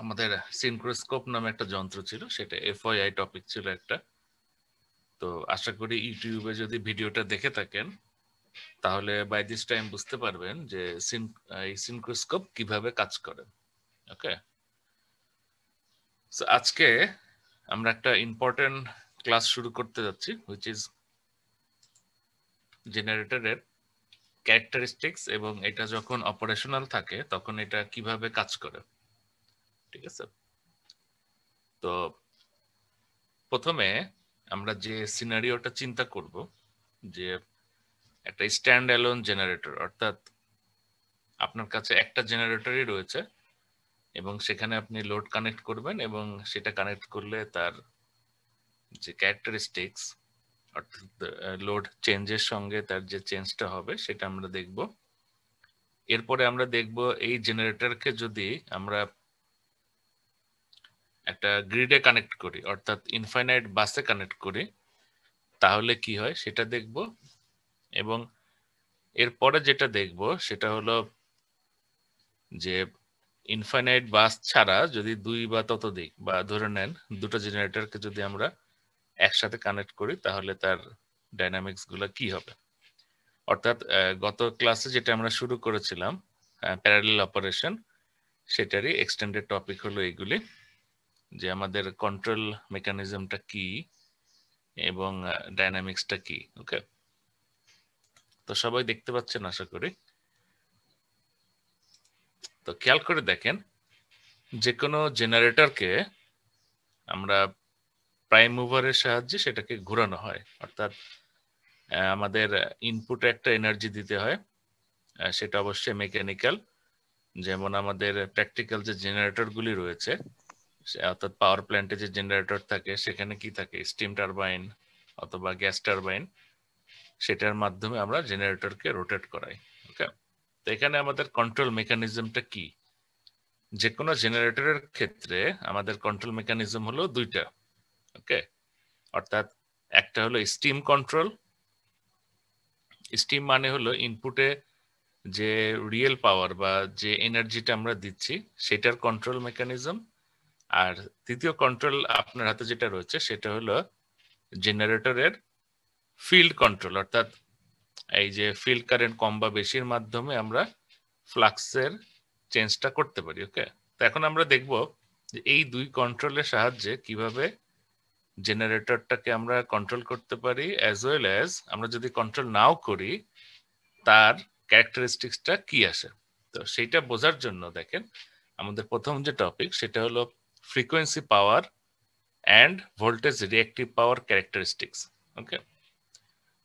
আমাদের সিনক্রোস্কোপ নামে একটা যন্ত্র ছিল, সেটা এফওআই টপিক ছিল একটা। তো আশা করি ইউটিউবে যদি ভিডিওটা দেখে থাকেন তাহলে বাই দিস টাইম বুঝতে পারবেন যে এই সিনক্রোস্কোপ কিভাবে কাজ করে। ওকে, সো আজকে আমরা একটা ইম্পর্টেন্ট ক্লাস শুরু করতে যাচ্ছি, হুইচ ইজ জেনারেটরের ক্যারেক্টারিস্টিক্স এবং এটা যখন অপারেশনাল থাকে তখন এটা কিভাবে কাজ করে। ঠিক আছে, তো প্রথমে আমরা যে সিনারিওটা চিন্তা করব যে একটা স্ট্যান্ড অ্যালোন জেনারেটর, অর্থাৎ আপনার কাছে একটা জেনারেটরই রয়েছে এবং সেখানে আপনি লোড কানেক্ট করবেন এবং সেটা কানেক্ট করলে তার যে ক্যারেক্টারিস্টিক্স অর্থাৎ লোড চেঞ্জের সঙ্গে তার যে চেঞ্জটা হবে সেটা আমরা দেখব। এরপরে আমরা দেখব এই জেনারেটরকে যদি আমরা একটা গ্রিডে কানেক্ট করি, অর্থাৎ ইনফাইনাইট বাসে কানেক্ট করি, তাহলে কি হয় সেটা দেখব। এবং এরপরে যেটা দেখব সেটা হলো যে ইনফাইনাইট বাস ছাড়া যদি দুই বা ততোধিক বা ধরে নেন দুটো জেনারেটরকে যদি আমরা একসাথে কানেক্ট করি তাহলে তার ডাইনামিক্স গুলো কি হবে। অর্থাৎ গত ক্লাসে যেটা আমরা শুরু করেছিলাম প্যারালাল অপারেশন, সেটারই এক্সটেন্ডেড টপিক হলো এইগুলি, যে আমাদের কন্ট্রোল মেকানিজমটা কি এবং ডাইনামিক্সটা কি। ওকে, তো সবাই দেখতে পাচ্ছেন আশা করি। তো খেয়াল করে দেখেন, যে কোনো জেনারেটরকে আমরা প্রাইম মুভারের সাহায্যে সেটাকে ঘোরানো হয়, অর্থাৎ আমাদের ইনপুটে একটা এনার্জি দিতে হয়, সেটা অবশ্যই মেকানিক্যাল। যেমন আমাদের প্র্যাকটিক্যাল যে জেনারেটরগুলি রয়েছে, অর্থাৎ পাওয়ার প্ল্যান্টে যে জেনারেটর থাকে সেখানে কি থাকে, স্টিম টারবাইন অথবা গ্যাস টারবাইন, সেটার মাধ্যমে আমরা জেনারেটরকে রোটেট করাই। ওকে, তো এখানে আমাদের কন্ট্রোল মেকানিজমটা কি? যে কোনো জেনারেটরের ক্ষেত্রে আমাদের কন্ট্রোল মেকানিজম হলো দুইটা। ওকে, অর্থাৎ একটা হলো স্টিম কন্ট্রোল। স্টিম মানে হলো ইনপুটে যে রিয়েল পাওয়ার বা যে এনার্জিটা আমরা দিচ্ছি সেটার কন্ট্রোল মেকানিজম। আর তৃতীয় কন্ট্রোল আপনার হাতে যেটা রয়েছে সেটা হলো জেনারেটরের ফিল্ড কন্ট্রোল, অর্থাৎ এই যে ফিল্ড কারেন্ট কম বা বেশির মাধ্যমে আমরা ফ্লাক্সের চেঞ্জটা করতে পারি। ওকে, তো এখন আমরা দেখব যে এই দুই কন্ট্রোলের সাহায্যে কিভাবে জেনারেটরটাকে আমরা কন্ট্রোল করতে পারি, অ্যাজ ওয়েল অ্যাজ আমরা যদি কন্ট্রোল নাও করি তার ক্যারেক্টারিস্টিক্সটা কি আসে। তো সেইটা বোঝার জন্য দেখেন আমাদের প্রথম যে টপিক সেটা হলো frequency power and voltage reactive power characteristics. Okay,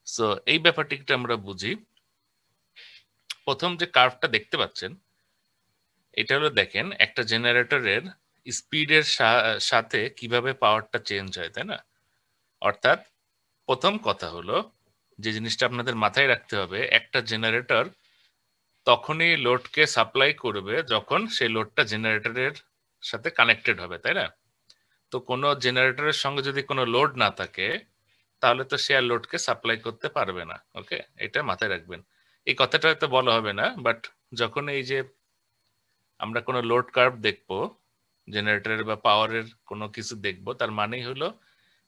so এই ব্যাপারটিটা আমরা বুঝি। প্রথম যে কার্ভটা দেখতে পাচ্ছেন এটা হলো দেখেন একটা জেনারেটরের স্পিডের সাথে কিভাবে পাওয়ারটা চেঞ্জ হয়, তাই না? অর্থাৎ প্রথম কথা হলো যে জিনিসটা আপনাদের মাথায় রাখতে হবে, একটা জেনারেটর তখনই লোডকে সাপ্লাই করবে যখন সেই লোডটা জেনারেটরের সাথে কানেক্টেড হবে, তাই না? তো কোনো জেনারেটরের সঙ্গে যদি কোনো লোড না থাকে তাহলে তো সে আর লোডকে সাপ্লাই করতে পারবে না। ওকে, এটা মাথায় রাখবেন। এই কথাটা হয়তো বলা হবে না, বাট যখন এই যে আমরা কোনো লোড কার্ভ দেখবো জেনারেটরের বা পাওয়ারের কোনো কিছু দেখবো, তার মানেই হলো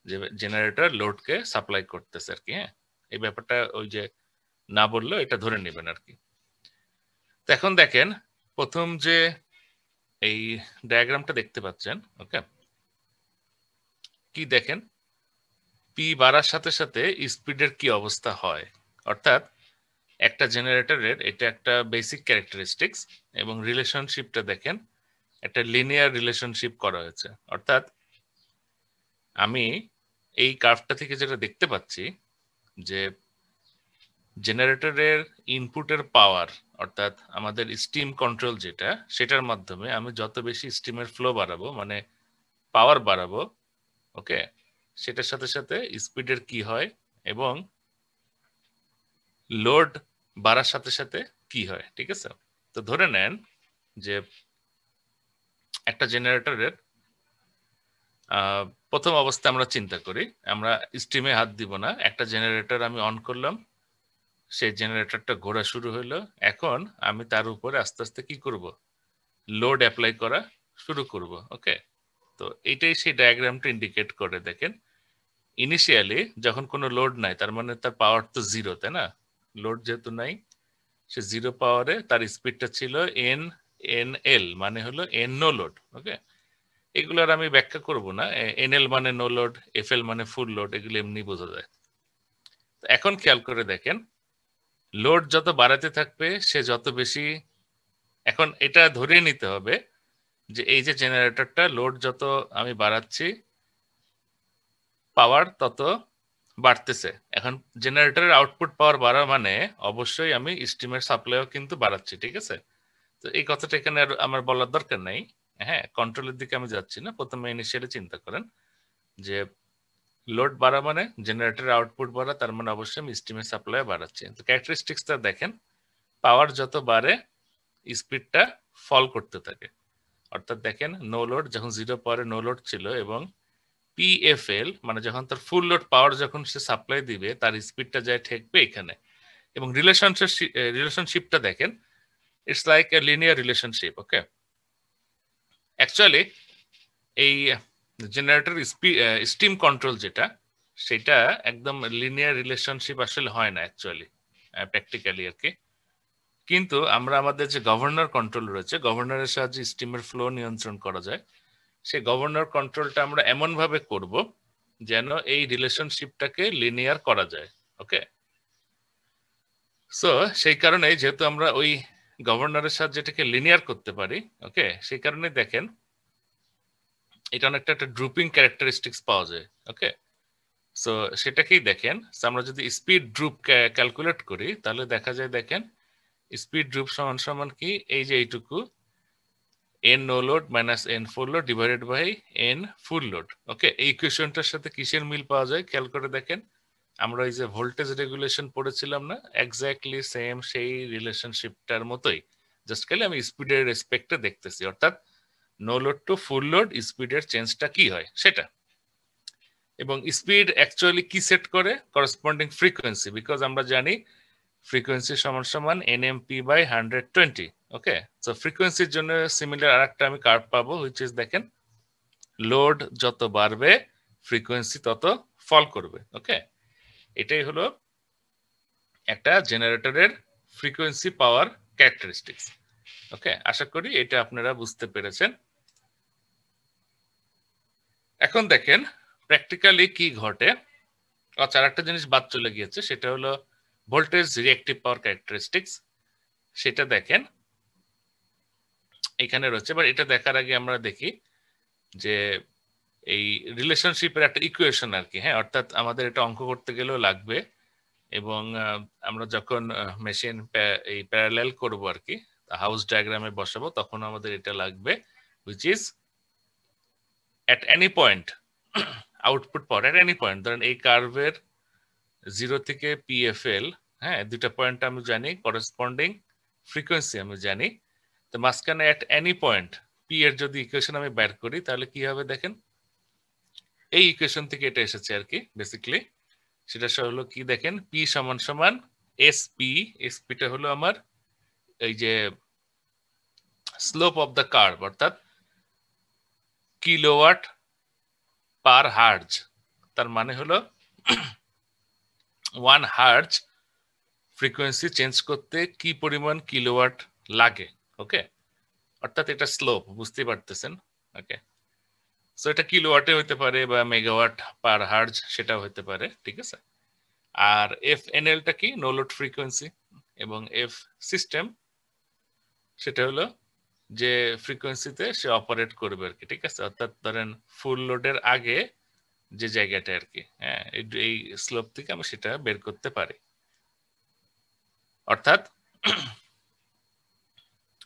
যে জেনারেটর লোডকে সাপ্লাই করতেছে আর কি। হ্যাঁ, এই ব্যাপারটা ওই যে না বললেও এটা ধরে নেবেন আর কি। তো এখন দেখেন প্রথম যে এই ডায়াগ্রামটা দেখতে পাচ্ছেন, ওকে, কি দেখেন পি বাড়ার সাথে সাথে স্পিডের কি অবস্থা হয়। অর্থাৎ একটা জেনারেটরের এটা একটা বেসিক ক্যারেক্টারিস্টিক্স এবং রিলেশনশিপটা দেখেন একটা লিনিয়ার রিলেশনশিপ করা হয়েছে। অর্থাৎ আমি এই কার্ভটা থেকে যেটা দেখতে পাচ্ছি যে জেনারেটরের ইনপুটের পাওয়ার, অর্থাৎ আমাদের স্টিম কন্ট্রোল যেটা, সেটার মাধ্যমে আমি যত বেশি স্টিমের ফ্লো বাড়াবো মানে পাওয়ার বাড়াবো, ওকে, সেটার সাথে সাথে স্পিডের কি হয় এবং লোড বাড়ার সাথে সাথে কি হয়। ঠিক আছে, তো ধরে নেন যে একটা জেনারেটরের প্রথম অবস্থা আমরা চিন্তা করি, আমরা স্টিমে হাত দিব না, একটা জেনারেটর আমি অন করলাম, সেই জেনারেটরটা ঘোরা শুরু হলো। এখন আমি তার উপরে আস্তে আস্তে কি করব, লোড অ্যাপ্লাই করা শুরু করব। ওকে, তো এইটাই সেই ডায়াগ্রামটা ইন্ডিকেট করে। দেখেন ইনিশিয়ালি যখন কোনো লোড নাই, তার মানে তার পাওয়ার তো জিরো, তাই না? লোড যেহেতু নাই, সে জিরো পাওয়ারে তার স্পিডটা ছিল এন এন এল, মানে হলো এন নো লোড। ওকে, এগুলোর আমি ব্যাখ্যা করব না। এন এল মানে নো লোড, এফ এল মানে ফুল লোড, এগুলো এমনি বোঝা যায়। এখন খেয়াল করে দেখেন, লোড যত বাড়াতে থাকবে সে যত বেশি, এখন এটা ধরে নিতে হবে যে এই যে জেনারেটরটা লোড যত আমি বাড়াচ্ছি পাওয়ার তত বাড়তেছে। এখন জেনারেটরের আউটপুট পাওয়ার বাড়া মানে অবশ্যই আমি স্টিমের সাপ্লাইও কিন্তু বাড়াচ্ছি, ঠিক আছে? তো এই কথাটা এখানে আর আমার বলার দরকার নাই। হ্যাঁ, কন্ট্রোলের দিকে আমি যাচ্ছি না, প্রথমে ইনিশিয়ালি চিন্তা করেন যে লোড বাড়া মানে জেনারেটরের আউটপুট বাড়া, তার মানে অবশ্যই আমি স্টিমের সাপ্লাই বাড়াচ্ছি। তো ক্যারেক্টারিস্টিক্সটা দেখেন, পাওয়ার যত বাড়ে স্পিডটা ফল করতে থাকে। অর্থাৎ দেখেন নো লোড যখন জিরো পাওয়ারে নো লোড ছিল এবং পিএফএল মানে যখন তার ফুল লোড পাওয়ার যখন সে সাপ্লাই দিবে তার স্পিডটা যায় ঠেকবে এখানে। এবং রিলেশনশিপটা দেখেন, it's like a linear relationship. Okay, actually এই জেনারেটর স্টিম কন্ট্রোল যেটা, সেটা একদম লিনিয়ার রিলেশনশিপ আসলে হয় না অ্যাকচুয়ালি, প্র্যাকটিক্যালি আর কি। কিন্তু আমরা আমাদের যে গভর্নর কন্ট্রোল রয়েছে, গভর্নরের সাহায্যে স্টিমের ফ্লো নিয়ন্ত্রণ করা যায়। সেই গভর্নর কন্ট্রোলটা আমরা এমন ভাবে করব যেন এই রিলেশনশিপটাকে লিনিয়ার করা যায়। ওকে, সো সেই কারণে যেহেতু আমরা ওই গভর্নরের সাহায্যে এটাকে লিনিয়ার করতে পারি, ওকে, সেই কারণে দেখেন এটা অনেকটা একটা ড্রুপিং ক্যারেক্টারিস্টিক্স পাওয়া যায়। ওকে, সো সেটাকেই দেখেন, আমরা যদি স্পিড ড্রুপ ক্যালকুলেট করি তাহলে দেখা যায়, দেখেন স্পিড ড্রুপ সমান সমান কি, এই যে এইটুকু N no load minus N full load divided by N full load. Okay, এই ইকুয়েশনটার সাথে কিসের মিল পাওয়া যায় খেয়াল করে দেখেন, আমরা এই যে ভোল্টেজ রেগুলেশন পড়েছিলাম না, এক্স্যাক্টলি সেম সেই রিলেশনশিপটার মতোই, জাস্ট খালি আমি স্পিডের রেসপেক্টে দেখতেছি। অর্থাৎ no load to full load স্পিডের চেঞ্জটা কি হয় সেটা। এবং স্পিড অ্যাকচুয়ালি কি সেট করে, করসপন্ডিং ফ্রিকোয়েন্সি, বিকজ আমরা জানি ফ্রিকোয়েন্সি সমান সমান এনএমপি বাই 120। ওকে, তো ফ্রিকোয়েন্সির জন্য সিমিলার আরেকটা আমি কার্ভ পাবো, হুইচ ইজ দেখেন লোড যত বাড়বে ফ্রিকোয়েন্সি তত ফল করবে। ওকে, এটাই হলো একটা জেনারেটরের ফ্রিকোয়েন্সি পাওয়ার ক্যারেক্টারিস্টিক্স। ওকে, আশা করি এটা আপনারা বুঝতে পেরেছেন। এখন দেখেন প্র্যাকটিক্যালি কি ঘটে। আচ্ছা, আর একটা জিনিস বাদ চলে গিয়েছে, সেটা হলো ভোল্টেজ রিঅ্যাক্টিভ পাওয়ার ক্যারেক্টারিস্টিক্স। সেটা দেখেন এখানে রয়েছে, বাট এটা দেখার আগে আমরা দেখি যে এই রিলেশনশিপের একটা ইকুয়েশন আর কি। হ্যাঁ, অর্থাৎ আমাদের এটা অঙ্ক করতে গেলেও লাগবে, এবং আমরা যখন মেশিন এই প্যারালেল করব আর কি, হাউস ডায়াগ্রামে বসাবো, তখন আমাদের এটা লাগবে, which is at any point output power at any point. ধরেন এই কার্ভের জিরো থেকে পিএফএল, হ্যাঁ, দুটা পয়েন্ট আমি জানি, করেসপন্ডিং ফ্রিকোয়েন্সি আমি জানি। তো মাঝখানে অ্যাট এনি পয়েন্ট পি এর যদি ইকুয়েশন আমি বের করি তাহলে কি হবে দেখেন, এই ইকুয়েশন থেকে এটা এসেছে আর কি বেসিক্যালি। সেটা হলো কি দেখেন, পি সমান সমান এসপি, এসপিটা হলো আমার এই যে স্লোপ অফ দ্য কার্ভ, অর্থাৎ কিলোওয়াট পার হার্জ। তার মানে হলো 1 হার্জ ফ্রিকোয়েন্সি চেঞ্জ করতে কি পরিমাণ কিলোওয়াট লাগে। ওকে, অর্থাৎ এটা স্লোপ, বুঝতেই পারতেছেন। ওকে, সো এটা কিলোওয়াটে হতে পারে বা মেগাওয়াট পার হার্জ সেটাও হতে পারে, ঠিক আছে। আর এফ এনএলটা কি, নো লোড ফ্রিকোয়েন্সি, এবং এফ সিস্টেম সেটা হলো যে ফ্রিকোয়েন্সিতে সে অপারেট করবে আর কি, ঠিক আছে। অর্থাৎ ধরেন ফুল লোডের আগে যে জায়গাটা আর কি, হ্যাঁ, এই স্লোপ থেকে আমি সেটা বের করতে পারি। অর্থাৎ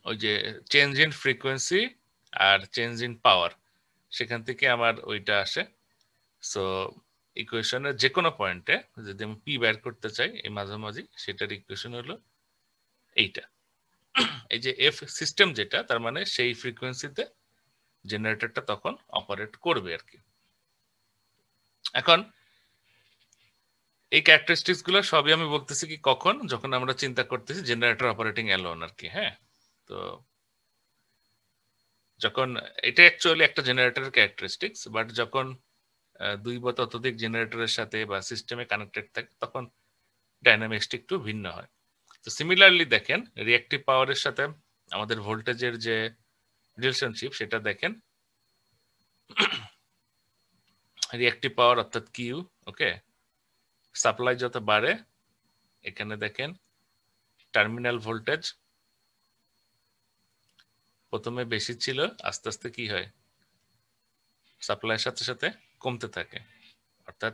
ওই যে চেঞ্জ ইন ফ্রিকোয়েন্সি আর চেঞ্জ ইন পাওয়ার, সেখান থেকে আমার ওইটা আসে। সো ইকুয়েশনের যে কোনো পয়েন্টে যদি আমি পি বের করতে চাই এই মাঝামাঝি, সেটার ইকুয়েশন হলো এইটা। এই যে এফ সিস্টেম যেটা, তার মানে সেই ফ্রিকোয়েন্সিতে জেনারেটরটা তখন অপারেট করবে আর কি। এখন এই ক্যারেক্টারিস্টিক্স গুলো সবই আমি বলতেছি কি কখন, যখন আমরা চিন্তা করতেছি জেনারেটর অপারেটিং অ্যালোন আর কি। হ্যাঁ, তো যখন এটা অ্যাকচুয়ালি একটা জেনারেটরের ক্যারেক্টারিস্টিক্স, বাট যখন দুই বা ততোধিক জেনারেটরের সাথে বা সিস্টেমে কানেক্টেড থাকে তখন ডাইনামিক্সটা একটু ভিন্ন হয়। তো সিমিলারলি দেখেন রিঅ্যাক্টিভ পাওয়ারের সাথে আমাদের ভোল্টেজের যে রিলেশনশিপ সেটা দেখেন, রিঅ্যাক্টিভ পাওয়ার অর্থাৎ কিউ, ওকে, সাপ্লাই যত বাড়ে এখানে দেখেন টার্মিনাল ভোল্টেজ প্রথমে বেশি ছিল, আস্তে আস্তে কি হয়, সাপ্লাইয়ের সাথে সাথে কমতে থাকে, অর্থাৎ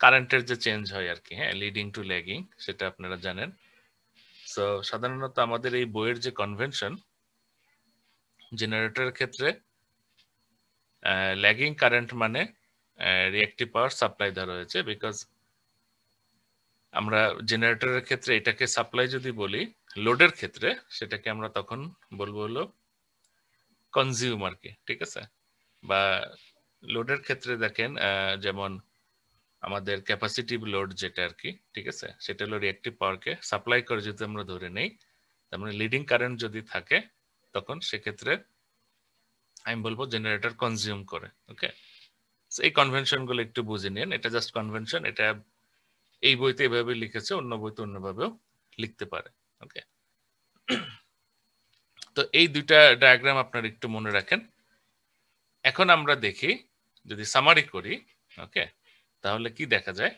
কারেন্টের যে চেঞ্জ হয় আর কি, হ্যাঁ, লিডিং টু ল্যাগিং, সেটা আপনারা জানেন। সো সাধারণত আমাদের এই বইয়ের যে কনভেনশন, জেনারেটরের ক্ষেত্রে ল্যাগিং কারেন্ট মানে রিঅ্যাক্টিভ পাওয়ার সাপ্লাই ধরা হয়েছে, বিকজ আমরা জেনারেটরের ক্ষেত্রে এটাকে সাপ্লাই যদি বলি, লোডের ক্ষেত্রে সেটাকে আমরা তখন বলবো হলো কনজিউমার কে, ঠিক আছে। বা লোডের ক্ষেত্রে দেখেন যেমন আমাদের ক্যাপাসিটিভ লোড যেটা আর কি, ঠিক আছে, সেটা হলো রিঅ্যাক্টিভ পাওয়ারকে সাপ্লাই করে যদি আমরা ধরে নেই, তার মানে লিডিং কারেন্ট যদি থাকে তখন সেক্ষেত্রে আমি বলবো জেনারেটর কনজিউম করে, ওকে। এই কনভেনশন গুলো একটু বুঝে নিন, এটা জাস্ট কনভেনশন, এটা এই বইতে এভাবে লিখেছে, অন্য বইতে অন্যভাবেও লিখতে পারে, ওকে। তো এই দুইটা ডায়াগ্রাম আপনারা একটু মনে রাখেন। এখন আমরা দেখি, যদি সামারি করি, ওকে, তাহলে কি দেখা যায়,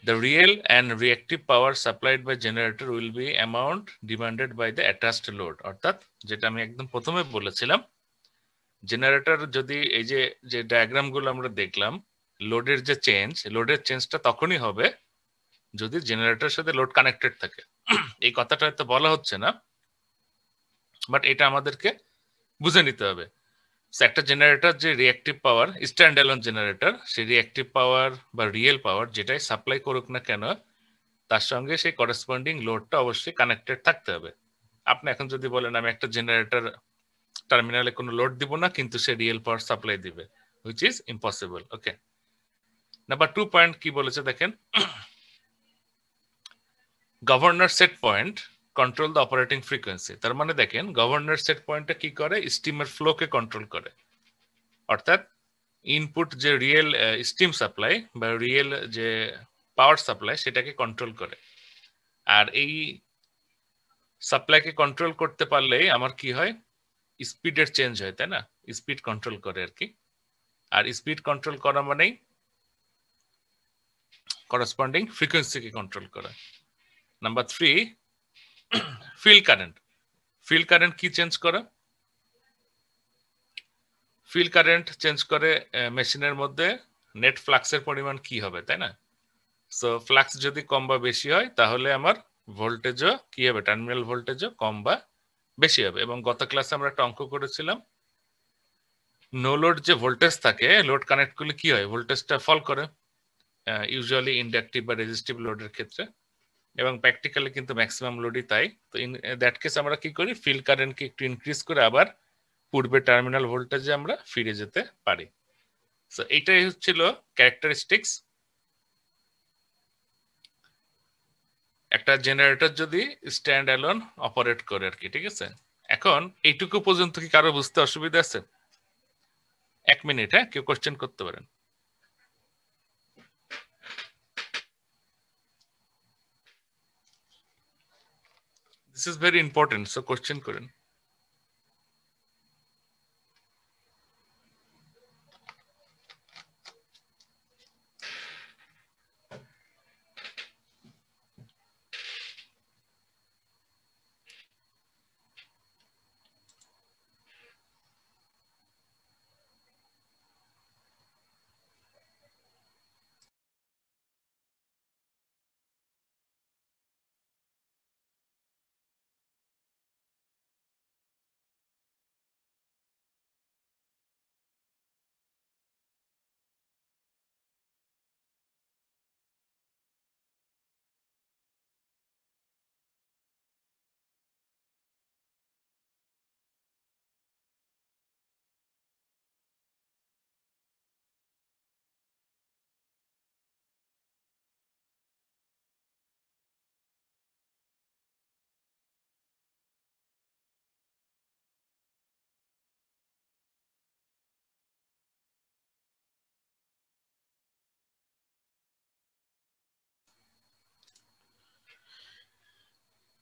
the real and reactive power supplied by generator will be amount demanded by the attached load, অর্থাৎ যেটা আমি একদম প্রথমে বলেছিলাম, জেনারেটর যদি এই যে যে ডায়াগ্রাম গুলো আমরা দেখলাম, লোডের যে চেঞ্জ, লোডের চেঞ্জটা তখনই হবে যদি জেনারেটরের সাথে লোড কানেক্টেড থাকে। এই কথাটা হয়তো বলা হচ্ছে না, বাট এটা আমাদেরকে বুঝে নিতে হবে। একটা জেনারেটর যে রিঅ্যাক্টিভ পাওয়ার, স্ট্যান্ড অ্যালোন জেনারেটর, সেই রিঅ্যাক্টিভ পাওয়ার বা রিয়েল পাওয়ার যেটাই সাপ্লাই করুক না কেন, তার সঙ্গে সেই করেসপন্ডিং লোডটা অবশ্যই কানেক্টেড থাকতে হবে। আপনি এখন যদি বলেন আমি একটা জেনারেটর টার্মিনালে কোনো লোড দিব না কিন্তু সে রিয়েল পাওয়ার সাপ্লাই দিবে, which is impossible, okay. Number 2 point কি বলেছে দেখেন, governor set point control the operating frequency. তার মানে দেখেন গভর্নর সেট পয়েন্টটা কি করে, স্টিমের ফ্লোকে কন্ট্রোল করে, অর্থাৎ ইনপুট যে রিয়েল স্টিম সাপ্লাই বা রিয়েল যে পাওয়ার সাপ্লাই সেটাকে কন্ট্রোল করে। আর এই সাপ্লাইকে কন্ট্রোল করতে পারলেই আমার কি হয়, স্পিডের চেঞ্জ হয়, তাই না, স্পিড কন্ট্রোল করে আর কি। আর স্পিড কন্ট্রোল করা মানেই করসপন্ডিং ফ্রিকোয়েন্সিকে কন্ট্রোল করা। Number 3, field current. Field current কি চেঞ্জ করে, ফিল্ড কারেন্ট চেঞ্জ করে মেশিনের মধ্যে নেট ফ্লাক্সের পরিমাণ কি হবে, তাই না। সো ফ্লাক্স যদি কম বা বেশি হয় তাহলে আমার ভোল্টেজও কি হবে, টার্মিনাল ভোল্টেজও কম বা বেশি হবে। এবং গত ক্লাসে আমরা একটা অঙ্ক করেছিলাম, নো লোড যে ভোল্টেজ থাকে, লোড কানেক্ট করলে কি হয়, ভোল্টেজটা ফল করে, ইউজুয়ালি ইন্ডাকটিভ বা রেজিস্টিভ লোডের ক্ষেত্রে, এবং প্র্যাকটিক্যালি কিন্তু ম্যাক্সিমাম লোডই তাই। তো ইন দ্যাট কেস আমরা কি করি, ফিল্ড কারেন্টকে একটু ইনক্রিজ করে আবার পূর্বে টার্মিনাল ভোল্টেজে আমরা ফিরে যেতে পারি। সো এইটাই হচ্ছিল ক্যারেক্টারিস্টিক্স একটা জেনারেটর যদি স্ট্যান্ড অ্যালোন অপারেট করে আর কি, ঠিক আছে। এখন এইটুকু পর্যন্ত কি কারো বুঝতে অসুবিধা আছে? 1 মিনিট, হ্যাঁ, কেউ কোশ্চেন করতে পারেন। This is very important, so question করেন।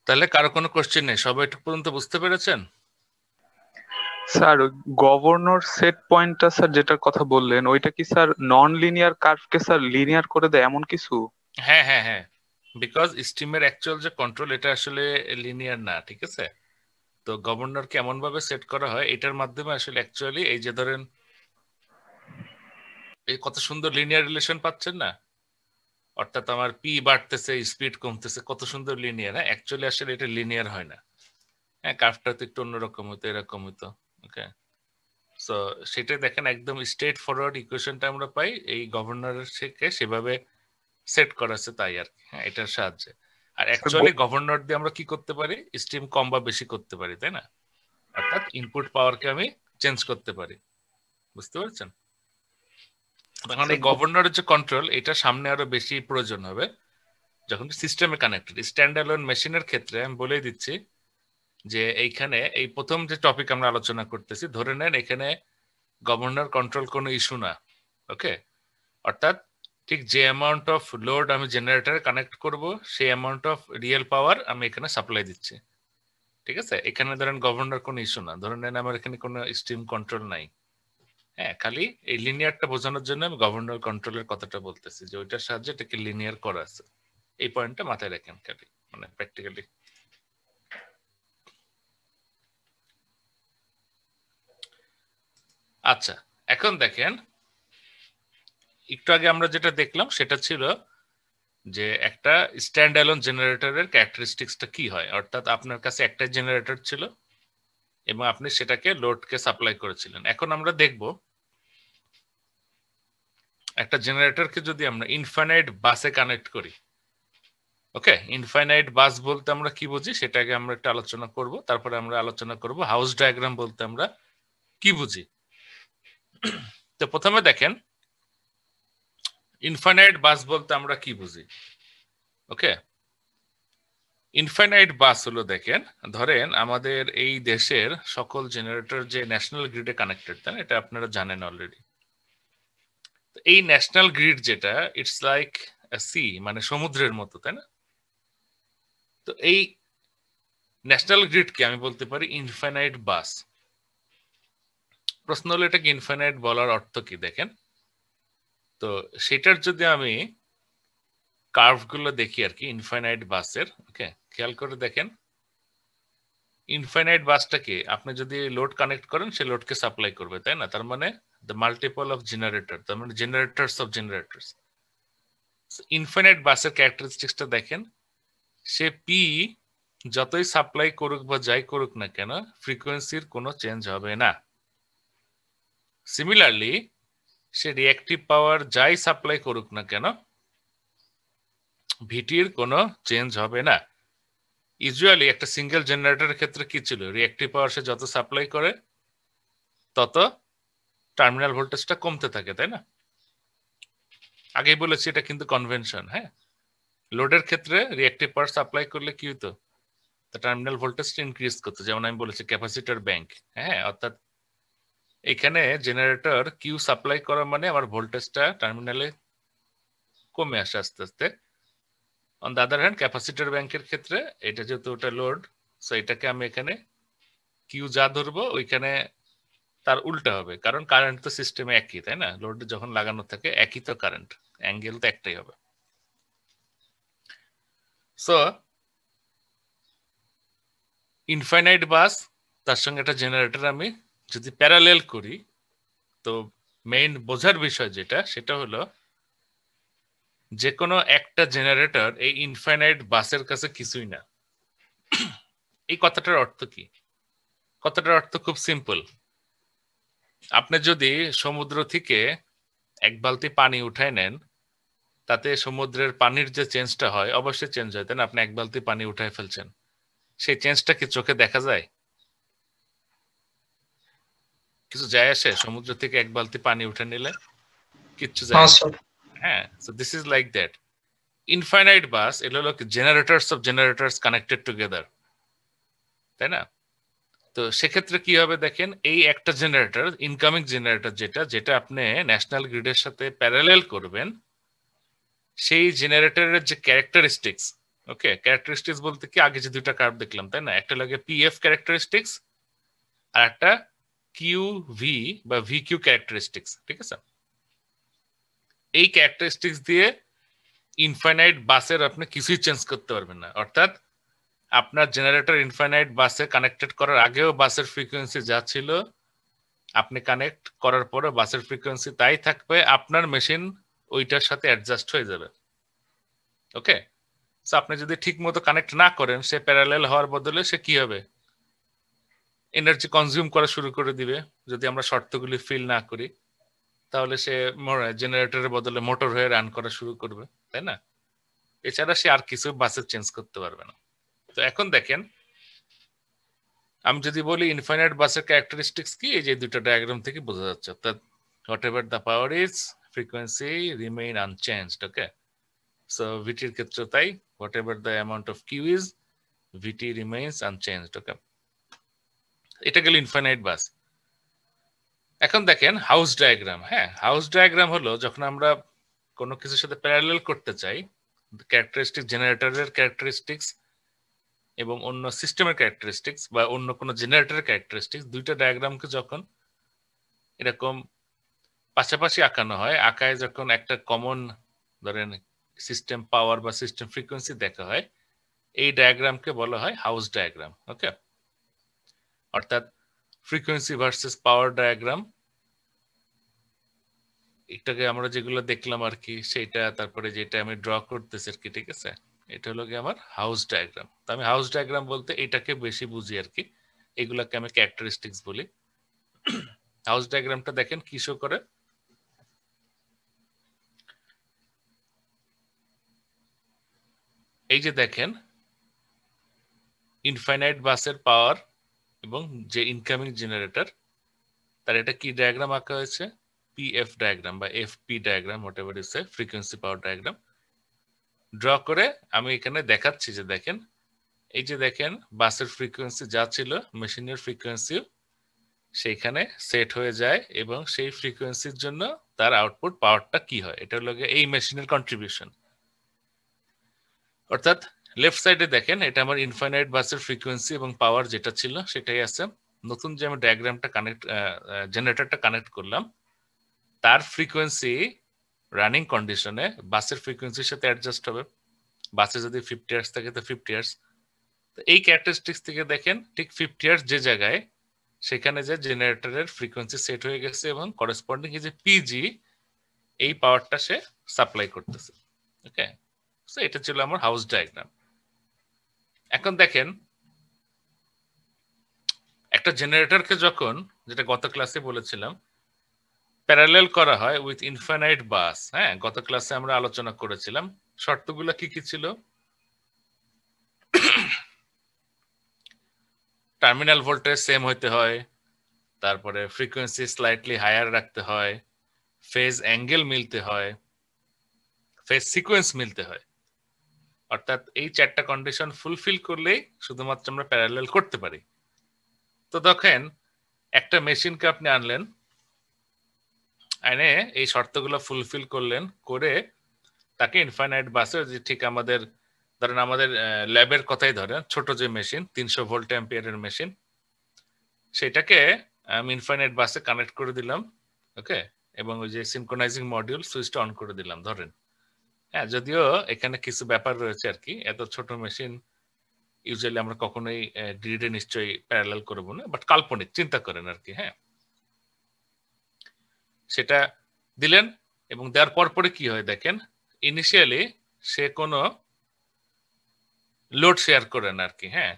তাহলে কারো কোনো কোশ্চেন নেই, সবাই একটু পর্যন্ত বুঝতে পেরেছেন? স্যার গভর্নর সেট পয়েন্টটা স্যার যেটার কথা বললেন ওইটা কি স্যার নন লিনিয়ার কার্ভকে স্যার লিনিয়ার করে দেয় এমন কিছু? হ্যাঁ হ্যাঁ হ্যাঁ, বিকজ স্টিমের অ্যাকচুয়াল যে কন্ট্রোল এটা আসলে লিনিয়ার না, ঠিক আছে? তো গভর্নরকে এমন ভাবে সেট করা হয় এটার মাধ্যমে আসলে অ্যাকচুয়ালি এই যে ধরেন এই কত সুন্দর লিনিয়ার রিলেশন পাচ্ছেন না, অর্থাৎ আমার পি বাড়তেছে স্পিড কমতেছে, কত সুন্দর লিনিয়ার। হ্যাঁ, অ্যাকচুয়ালি আসলে এটা লিনিয়ার হয় না। হ্যাঁ, কার্ভটা তো একটু অন্যরকম হতো, এরকম হতো। ওকে, সো সেটা দেখেন একদম স্ট্রেট ফরওয়ার্ড ইকুয়েশনটা আমরা পাই এই গভর্নরের থেকে সেভাবে সেট করা আছে তাই আর কি। হ্যাঁ, এটার সাহায্যে। আর স্যার অ্যাকচুয়ালি গভর্নর দিয়ে আমরা কি করতে পারি, স্টিম কম বা বেশি করতে পারি, তাই না? অর্থাৎ ইনপুট পাওয়ারকে আমি চেঞ্জ করতে পারি। বুঝতে পারছেন? তখন এই গভর্নরের যে কন্ট্রোল এটা সামনে আরো বেশি প্রয়োজন হবে যখন সিস্টেমে কানেক্টেড। স্ট্যান্ড অ্যালোন মেশিনের ক্ষেত্রে আমি বলে দিচ্ছি যে এইখানে এই প্রথম যে টপিক আমরা আলোচনা করতেছি, ধরে নেন এখানে গভর্নর কন্ট্রোল কোনো ইস্যু না। ওকে, অর্থাৎ ঠিক যে অ্যামাউন্ট অফ লোড আমি জেনারেটরে কানেক্ট করব সেই অ্যামাউন্ট অফ রিয়েল পাওয়ার আমি এখানে সাপ্লাই দিচ্ছি। ঠিক আছে, এখানে ধরেন গভর্নর কোনো ইস্যু না, ধরে নেন আমার এখানে কোনো স্ট্রিম কন্ট্রোল নাই। হ্যাঁ, খালি এই লিনিয়ারটা বোঝানোর জন্য আমি গভর্নর কন্ট্রোলের কথাটা বলতেছি যে ওইটার সাহায্যে এটাকে লিনিয়ার করা আছে। এই পয়েন্টটা মাথায় রাখেন খালি, মানে প্র্যাকটিক্যালি। আচ্ছা, এখন দেখেন একটু আগে আমরা যেটা দেখলাম সেটা ছিল যে একটা স্ট্যান্ড অ্যালোন জেনারেটরের ক্যারেক্টারিস্টিক্সটা কি হয়, অর্থাৎ আপনার কাছে একটা জেনারেটর ছিল এবং আপনি সেটাকে লোডকে সাপ্লাই করেছিলেন। এখন আমরা দেখব একটা জেনারেটরকে যদি আমরা ইনফাইনাইট বাসে কানেক্ট করি। ওকে, ইনফাইনাইট বাস বলতে আমরা কি বুঝি সেটাকে আমরা একটা আলোচনা করব, তারপরে আমরা আলোচনা করব হাউস ডায়াগ্রাম বলতে আমরা কি বুঝি। তো প্রথমে দেখেন ইনফাইনাইট বাস বলতে আমরা কি বুঝি। ওকে, ইনফাইনাইট বাস হলো, দেখেন ধরেন আমাদের এই দেশের সকল জেনারেটর যে ন্যাশনাল গ্রিডে কানেক্টেড, তাই না? এটা আপনারা জানেন অলরেডি। এই ন্যাশনাল গ্রিড যেটা ইটস লাইক সি, মানে সমুদ্রের মতো, তাই না? তো এই ন্যাশনাল গ্রিডকে আমি বলতে পারি ইনফাইনাইট বাস। প্রশ্ন হলো এটাকে ইনফাইনাইট বলার অর্থ কি, দেখেন তো সেটার যদি আমি কার্ভ গুলো দেখি আর কি ইনফাইনাইট বাসের। ওকে, খেয়াল করে দেখেন ইনফাইনাইট বাসটাকে আপনি যদি লোড কানেক্ট করেন সে লোডকে সাপ্লাই করবে, তাই না? তার মানে দ্য মাল্টিপল অফ জেনারেটর, তার মানে জেনারেটরস অফ জেনারেটরস। ইনফাইনাইট বাসের ক্যারেক্টারিস্টিক্সটা দেখেন, সে পি যতই সাপ্লাই করুক বা যাই করুক না কেন ফ্রিকোয়েন্সির কোনো চেঞ্জ হবে না। সিমিলারলি সে রিঅ্যাক্টিভ পাওয়ার যাই সাপ্লাই করুক না কেন ভিটির কোনো চেঞ্জ হবে না। ইউজুয়ালি একটা সিঙ্গেল জেনারেটরের ক্ষেত্রে কি ছিল, রিঅ্যাক্টিভ পাওয়ার সে যত সাপ্লাই করে তত টার্মিনাল ভোল্টেজটা কমতে থাকে, তাই না? আগেই বলেছি এটা কিন্তু কনভেনশন। হ্যাঁ, লোডের ক্ষেত্রে রিঅ্যাক্টিভ পাওয়ার সাপ্লাই করলে কি হতো, টার্মিনাল ভোল্টেজটা ইনক্রিজ করতো, যেমন আমি বলেছি ক্যাপাসিটর ব্যাংক। হ্যাঁ, অর্থাৎ এখানে জেনারেটর কিউ সাপ্লাই করা মানে আমার ভোল্টেজটা টার্মিনালে কমে আসে আস্তে আস্তে। On the other hand capacitor ব্যাংকের ক্ষেত্রে এটা যেহেতু ওটা লোড, সো এটাকে আমি এখানে কিউ যা ধরবো ওইখানে তার উল্টা হবে, কারণ কারেন্ট তো সিস্টেমে একই, তাই না? লোড যখন লাগানো থাকে একই তো কারেন্ট, অ্যাঙ্গেল তো একটাই হবে। সো ইনফাইনাইট বাস তার সঙ্গে একটা জেনারেটর আমি যদি প্যারালেল করি, তো মেইন বোঝার বিষয় যেটা সেটা হলো যে কোনো একটা জেনারেটর এই ইনফাইনাইট বাসের কাছে কিছুই না। এই কথাটার অর্থ কি? কথাটার অর্থ খুব সিম্পল। আপনি যদি সমুদ্র থেকে এক বালতি পানি উঠায় নেন, তাতে সমুদ্রের পানির যে চেঞ্জটা হয় অবশ্যই চেঞ্জ হয়, তাই না? আপনি এক বালতি পানি উঠায় ফেলছেন, সেই চেঞ্জটা কি চোখে দেখা যায়? কিছু যায় আসে সমুদ্র থেকে এক বালতি পানি উঠে নিলে? কিচ্ছু যায় হ্যাঁ না। স্যার। হ্যাঁ, so this is like that. Infinite bus এগুলো হলো generators of generators connected together, তাই না? তো সেক্ষেত্রে কি হবে দেখেন, এই একটা জেনারেটর ইনকামিং জেনারেটর যেটা যেটা আপনি ন্যাশনাল গ্রিডের সাথে প্যারালেল করবেন, সেই জেনারেটরের যে ক্যারেক্টারিস্টিক্স, ওকে, ক্যারেক্টারিস্টিক্স বলতে কি আগে যে দুইটা কার্ভ দেখলাম তাই না, একটা লাগে পিএফ ক্যারেক্টারিস্টিক্স আর একটা কিউ ভি বা ভি কিউ ক্যারেক্টারিস্টিক্স, ঠিক আছে? এই ক্যারেক্টারিস্টিক্স দিয়ে ইনফাইনাইট বাসের আপনি কিছুই চেঞ্জ করতে পারবেন না। অর্থাৎ আপনার জেনারেটর ইনফাইনাইট বাসে কানেক্টেড করার আগেও বাসের ফ্রিকোয়েন্সি যা ছিল, আপনি কানেক্ট করার পরে বাসের ফ্রিকোয়েন্সি তাই থাকবে, আপনার মেশিন ওইটার সাথে অ্যাডজাস্ট হয়ে যাবে। ওকে, সো আপনি যদি ঠিক মতো কানেক্ট না করেন, সে প্যারালেল হওয়ার বদলে সে কি হবে, এনার্জি কনজিউম করা শুরু করে দিবে। যদি আমরা শর্তগুলি ফিল না করি তাহলে সে জেনারেটরের বদলে মোটর হয়ে রান করা শুরু করবে, তাই না? এছাড়া সে আর কিছু বাসে চেঞ্জ করতে পারবে না। তো এখন দেখেন, আমি যদি বলি ইনফাইনাইট বাসের ক্যারেক্টারিস্টিক্স কি, এই যে দুটো ডায়াগ্রাম থেকে বোঝা যাচ্ছে। অর্থাৎ whatever the power is, frequency remain unchanged. Okay, so ভিটির ক্ষেত্রে তাই, whatever the amount of Q is, VT remains unchanged. Okay, এটা গেল ইনফাইনাইট বাস। এখন দেখেন হাউস ডায়াগ্রাম। হ্যাঁ, হাউস ডায়াগ্রাম হলো যখন আমরা কোনো কিছুর সাথে প্যারালেল করতে চাই, ক্যারেক্টারিস্টিক জেনারেটরের ক্যারেক্টারিস্টিক্স এবং অন্য সিস্টেমের ক্যারেক্টারিস্টিক্স বা অন্য কোনো জেনারেটরের ক্যারেক্টারিস্টিক্স, দুইটা ডায়াগ্রামকে যখন এরকম পাশাপাশি আঁকানো হয়, আঁকায় যখন একটা কমন ধরেন সিস্টেম পাওয়ার বা সিস্টেম ফ্রিকোয়েন্সি দেখা হয়, এই ডায়াগ্রামকে বলা হয় হাউস ডায়াগ্রাম। ওকে, অর্থাৎ ফ্রিকোয়েন্সি ভার্সেস পাওয়ার ডায়াগ্রাম, এটাকে আমরা যেগুলো দেখলাম আর কি সেইটা, তারপরে যেটা আমি ড্র করতেছি আর কি, ঠিক আছে? এটা হলো কি আমার হাউস ডায়াগ্রাম। তো আমি হাউস ডায়াগ্রাম বলতে এটাকে বেশি বুঝি আর কি, এগুলাকে আমি ক্যারেক্টারিস্টিক্স বলি। হাউস ডায়াগ্রামটা দেখেন কি শো করে, এই যে দেখেন ইনফাইনাইট বাসের পাওয়ার এবং যে ইনকামিং জেনারেটর, তার এটা কি ডায়াগ্রাম আঁকা হয়েছে, পিএফ ডায়াগ্রাম বা FP diagram, what ever is frequency power diagram draw করে আমি এখানে দেখাচ্ছি যে দেখেন, এই যে দেখেন বাসের ফ্রিকোয়েন্সি যা ছিল, মেশিনের ফ্রিকোয়েন্সি সেইখানে সেট হয়ে যায় এবং সেই ফ্রিকোয়েন্সির জন্য তার আউটপুট পাওয়ারটা কি হয়, এটা হলো এই মেশিনের কন্ট্রিবিউশন। অর্থাৎ লেফট সাইডে দেখেন এটা আমার ইনফাইনাইট বাসের ফ্রিকোয়েন্সি এবং পাওয়ার যেটা ছিল সেটাই আছে। নতুন যে আমি ডায়াগ্রামটা কানেক্ট জেনারেটরটা কানেক্ট করলাম, তার ফ্রিকোয়েন্সি রানিং কন্ডিশনে বাসের ফ্রিকোয়েন্সির সাথে অ্যাডজাস্ট হবে। বাসে যদি 50 হার্টজ থাকে তো 50 হার্টজ। তো এই ক্যারেক্টারিস্টিক্স থেকে দেখেন ঠিক 50 হার্টজ যে জায়গায়, সেখানে যে জেনারেটরের ফ্রিকোয়েন্সি সেট হয়ে গেছে এবং করেসপন্ডিং যে পিজি, এই পাওয়ারটা সে সাপ্লাই করতেছে। ওকে, সো এটা ছিল আমার হাউস ডায়াগ্রাম। এখন দেখেন একটা জেনারেটরকে যখন, যেটা গত ক্লাসে বলেছিলাম, প্যারালেল করা হয় উইথ ইনফাইনাইট বাস, হ্যাঁ গত ক্লাসে আমরা আলোচনা করেছিলাম শর্তগুলো কি কি ছিল। টার্মিনাল ভোল্টেজ সেম হইতে হয়, তারপরে ফ্রিকোয়েন্সি স্লাইটলি হায়ার রাখতে হয়, ফেজ অ্যাঙ্গেল মিলতে হয়, ফেজ সিকোয়েন্স মিলতে হয়। অর্থাৎ এই চারটা কন্ডিশন ফুলফিল করলেই শুধুমাত্র আমরা প্যারালেল করতে পারি। তো দেখেন একটা মেশিনকে আপনি আনলেন, এনে এই শর্তগুলো ফুলফিল করলেন, করে তাকে ইনফাইনাইট বাসে, যে ঠিক আমাদের ধরেন আমাদের ল্যাবের কথাই ধরেন, ছোট যে মেশিন 300 ভোল্ট অ্যাম্পিয়ারের মেশিন, সেটাকে আমি ইনফাইনাইট বাসে কানেক্ট করে দিলাম। ওকে, এবং ওই যে সিনক্রোনাইজিং মডিউল সুইচটা অন করে দিলাম ধরেন। হ্যাঁ, যদিও এখানে কিছু ব্যাপার রয়েছে আর কি, এত ছোট মেশিন ইউজুয়ালি আমরা কখনোই গ্রিডে নিশ্চয়ই প্যারালাল করবো না, বাট কাল্পনিক চিন্তা করেন আর কি। হ্যাঁ, সেটা দিলেন এবং দেওয়ার পরে কি হয় দেখেন, ইনিশিয়ালি সে কোনো লোড শেয়ার করেন আর কি। হ্যাঁ,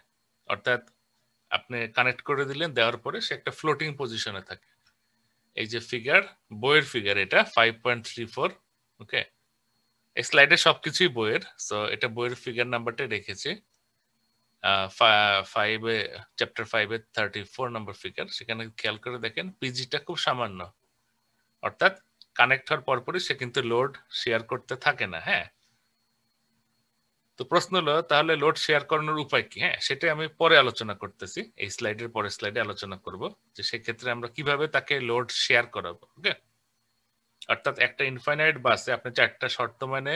অর্থাৎ আপনি কানেক্ট করে দিলেন, দেওয়ার পরে সে একটা ফ্লোটিং পজিশনে থাকে। এই যে ফিগার, বইয়ের ফিগার, এটা 5.34। ওকে, এই স্লাইডে সবকিছুই বইয়ের, সো এটা বইয়ের ফিগার নাম্বারটা রেখেছি। 5-এ চ্যাপ্টার 5-এ 34 নম্বর ফিগার, সেখানে খেয়াল করে দেখেন পিজিটা খুব সামান্য, অর্থাৎ কানেক্ট হওয়ার পরপরই সে কিন্তু লোড শেয়ার করতে থাকে না। হ্যাঁ, তো প্রশ্ন হলো তাহলে লোড শেয়ার করানোর উপায় কি? হ্যাঁ, সেটাই আমি পরে আলোচনা করতেছি, এই স্লাইডের পরের স্লাইডে আলোচনা করব যে সেক্ষেত্রে আমরা কিভাবে তাকে লোড শেয়ার করাবো। ওকে, অর্থাৎ একটা ইনফাইনাইট বাসে আপনি চারটা শর্ত মানে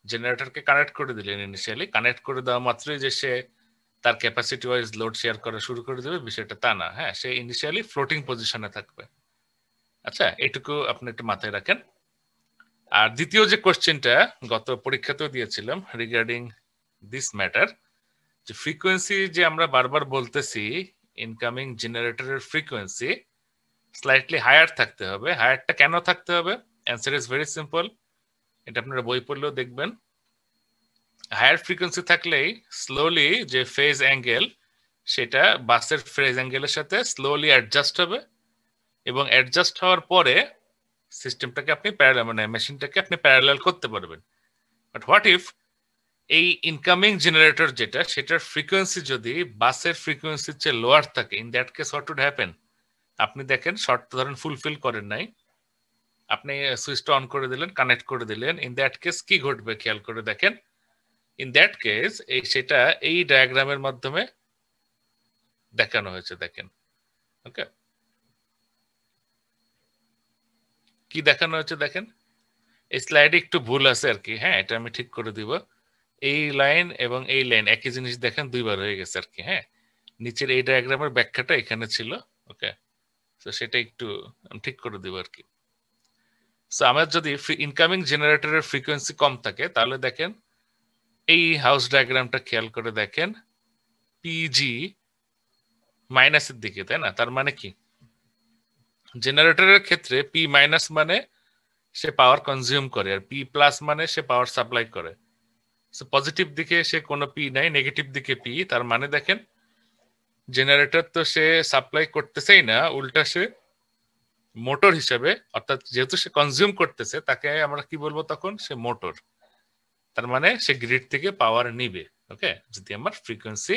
জেনারেটরকে কানেক্ট করে দিলেন ইনিশিয়ালি, কানেক্ট করে দেওয়া মাত্রই যে সে তার ক্যাপাসিটি ওয়াইজ লোড শেয়ার করা শুরু করে দেবে, বিষয়টা তা না। হ্যাঁ, সে ইনিশিয়ালি ফ্লোটিং পজিশনে থাকবে। আচ্ছা, এটুকু আপনি একটু মাথায় রাখেন। আর দ্বিতীয় যে কোশ্চেনটা গত পরীক্ষাতেও দিয়েছিলাম রিগার্ডিং দিস ম্যাটার, যে ফ্রিকোয়েন্সি যে আমরা বারবার বলতেছি ইনকামিং জেনারেটরের ফ্রিকোয়েন্সি স্লাইটলি হায়ার থাকতে হবে। হায়ারটা কেন থাকতে হবে? অ্যান্সার ইজ ভেরি সিম্পল, এটা আপনারা বই পড়লেও দেখবেন। হায়ার ফ্রিকোয়েন্সি থাকলেই স্লোলি যে ফেজ অ্যাঙ্গেল সেটা বাসের ফেজ অ্যাঙ্গেলের সাথে স্লোলি অ্যাডজাস্ট হবে, এবং অ্যাডজাস্ট হওয়ার পরে সিস্টেমটাকে আপনি প্যারালাল, মানে মেশিনটাকে আপনি প্যারালাল করতে পারবেন। বাট হোয়াট ইফ এই ইনকামিং জেনারেটর যেটা, সেটার ফ্রিকোয়েন্সি যদি বাসের ফ্রিকোয়েন্সির চেয়ে লোয়ার থাকে, in that case what would happen? আপনি দেখেন শর্ত ধরেন ফুলফিল করেন নাই, আপনি সুইচটা অন করে দিলেন, কানেক্ট করে দিলেন, ইন দ্যাট কেস কি ঘটবে খেয়াল করে দেখেন। ইন দ্যাট কেস সেটা এই ডায়াগ্রামের মাধ্যমে দেখানো হয়েছে, দেখেন। ওকে, কি দেখানো হয়েছে দেখেন। এই স্লাইডে একটু ভুল আছে আর কি, হ্যাঁ, এটা আমি ঠিক করে দিব। এই লাইন এবং এই লাইন একই জিনিস দেখেন দুইবার হয়ে গেছে আর কি। হ্যাঁ, নিচের এই ডায়াগ্রামের ব্যাখ্যাটা এখানে ছিল। ওকে, তো সেটা একটু ঠিক করে দিব আর কি। সো আমার যদি ইনকামিং জেনারেটরের ফ্রিকোয়েন্সি কম থাকে, তাহলে দেখেন এই হাউস ডায়াগ্রামটা খেয়াল করে দেখেন, পিজি মাইনাসের দিকে, তাই না? তার মানে কি, জেনারেটরের ক্ষেত্রে পি মাইনাস মানে সে পাওয়ার কনজিউম করে, আর পি প্লাস মানে সে পাওয়ার সাপ্লাই করে। পজিটিভ দিকে সে কোনো পি নাই, নেগেটিভ দিকে পি। তার মানে দেখেন জেনারেটর তো সে সাপ্লাই করতেছেই না, উল্টা সে মোটর হিসেবে, অর্থাৎ যেহেতু সে কনজিউম করতেছে, তাকে আমরা কি বলবো তখন? সে মোটর। তার মানে সে গ্রিড থেকে পাওয়ার নিবে। ওকে, যদি আমার ফ্রিকোয়েন্সি